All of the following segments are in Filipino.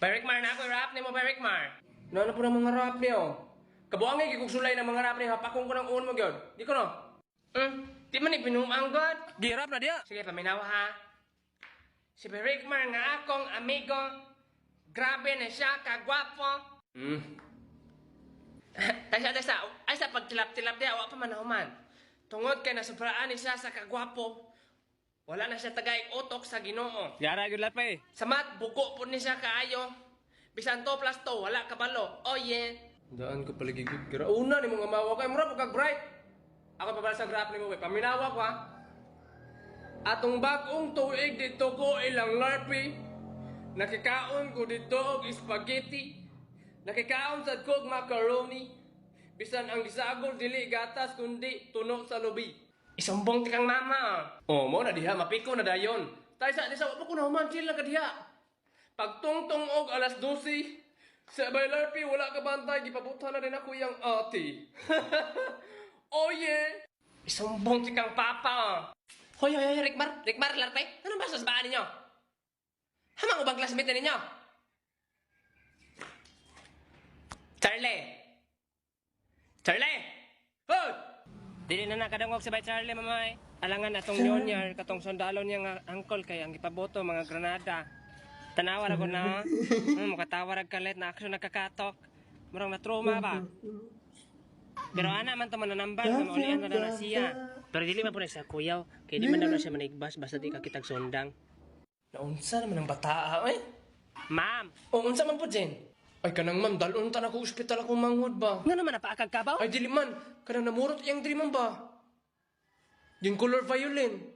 Berikmar na ako, rap ni mo, Berikmar. Ano po ng mga rap niyo? Kabuangay, kikugsulay ng mga rap niyo, hapakong ko ng uon mo, gyud. Di ko no? Di man ipinumang, God. Girap na diya. Sige, paminawa ha. Si Berikmar nga akong amigo. Grabe na siya, kagwapo. Ay sa pagtilap-tilap diya, awa pa manahuman. Tungod kay nasubraan ni siya sa kagwapo. Wala na siya tagaig utok sa Ginoo. Yara gyud lat pa eh. Samat, buko po ni siya kaayo. Bisan 2 plus 2, wala kabalo. Oh yeah. Daan ko paligigid. Una ni mga mawa kay mura pagka bright. Ako pa pala sa graph ni mo, paminawa ko ha. Atong bagong tuig dito ko ilang larpi. Nakikaon ko dito og spaghetti. Nakikaon sad ko og macaroni. Bisan ang gisagol dili gatas kundi tuno sa lubi. Isumbong ti kang mama. Oh, mo na diha mapiko na dayon. Tay sa wa ko na human chill lang ka diha. Pagtungtong og alas 12, sa Baylarpi wala ka bantay gipabutan na din ako yang ate. Oh yeah. Isumbong ti kang papa. Hoy, Rickmar, larpe. Ano ba sa baan ninyo? Hamang ubang classmate ninyo? Charlie! Hoy! Dili na nakadangog si Bay Charlie mamay. Alangan atong nyonyar katong sundalon niya nga angkol kay ang ipaboto mga granada. Tanawa ra ko na. Makatawa ra kalit na aksyon nakakatok. Murang na trauma ba? Pero ana man to mananambal, maulian na na siya. Pero dili man po sa kuyaw, kay di man daw na siya manigbas basta di ka kitag sundang. Naunsa naman ang bataa, eh? Ma'am, O, unsa man po, Jen? Ay, kanang ma'am, dalon ta na ko ospital akong manghod ba? nga naman napaakag kabaw? Ay, dili man, kanang namurot iyang diri man ba? Yung color violin.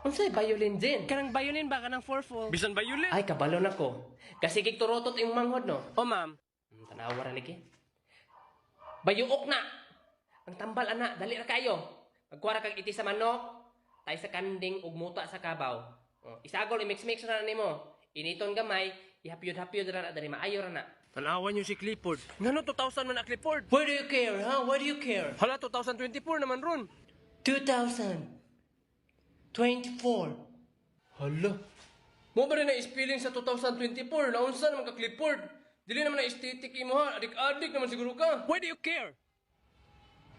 Unsa violin, Jen? Kanang violin ba kanang fourfold? Bisan violin? Ay, kabalon ako. Kasi kikturotot yung manghod, no? O ma'am, Tanawa ra lagi. Bayuok na! Ang tambal, ana, dali ra kayo. Magkuwara kag iti sa manok, tay sa kanding, ug muta sa kabaw. Isagol, i-mix-mix na nimo. Initon gamay, ihapyod-hapyod ra na, dali maayo ra na. tanawan niyo si Clifford. Ngano 2000 man na Clifford? Why do you care, huh? Why do you care? Hala 2024 naman ron. 2024. Hala. Mo ba rin na spelling sa 2024? Naunsa naman ka Clifford? Dili naman na aesthetic imo ha. Adik-adik naman siguro ka. Why do you care?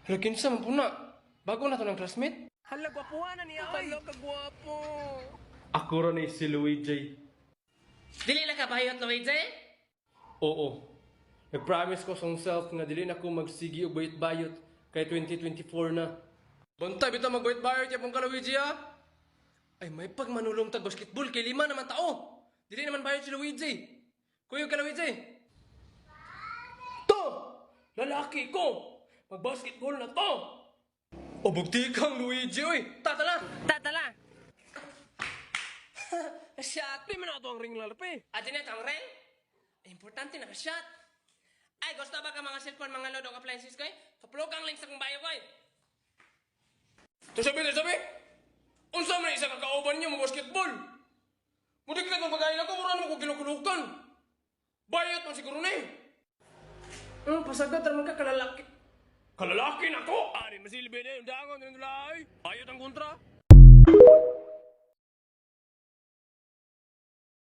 Hala, kinsa man po na. Bago na to ng classmate. Hala gwapuhan na niya. Hala kagwapo. Ako rin eh, si Luigi. Dili na ka bayot, Luigi? Oo. Nag-promise ko sa self na dili na ko magsigi og bayot-bayot kay 2024 na. Bantay, bitaw mag-bayot-bayot yapon ka, Luigi, ha? Ay, may pagmanulong tag basketball kay 5 naman tao. Dili naman bayot si Luigi. Kuyog ka, Luigi. To! Lalaki ko! Mag-basketball na to! O, bugti kang Luigi, oy! Tatala! Tatala. Shot! Di man ato ang ring larpe. Ate na ang ring? Importante na ka-shot. Ay, gusto ba ka mga cellphone, mga load o appliances ko? Kapulog ang link sa kong bayo ko eh. Sabi! Unsa man isa kakauban niyo mo basketball? Mudik na kung pagkain ako, mura naman ko kinukulukan. Bayot man siguro na eh. Pasagot naman ka kalalaki. Kalalaki na ko! Ari masilbi na yung dangon ng lalay. Ayot ang kontra.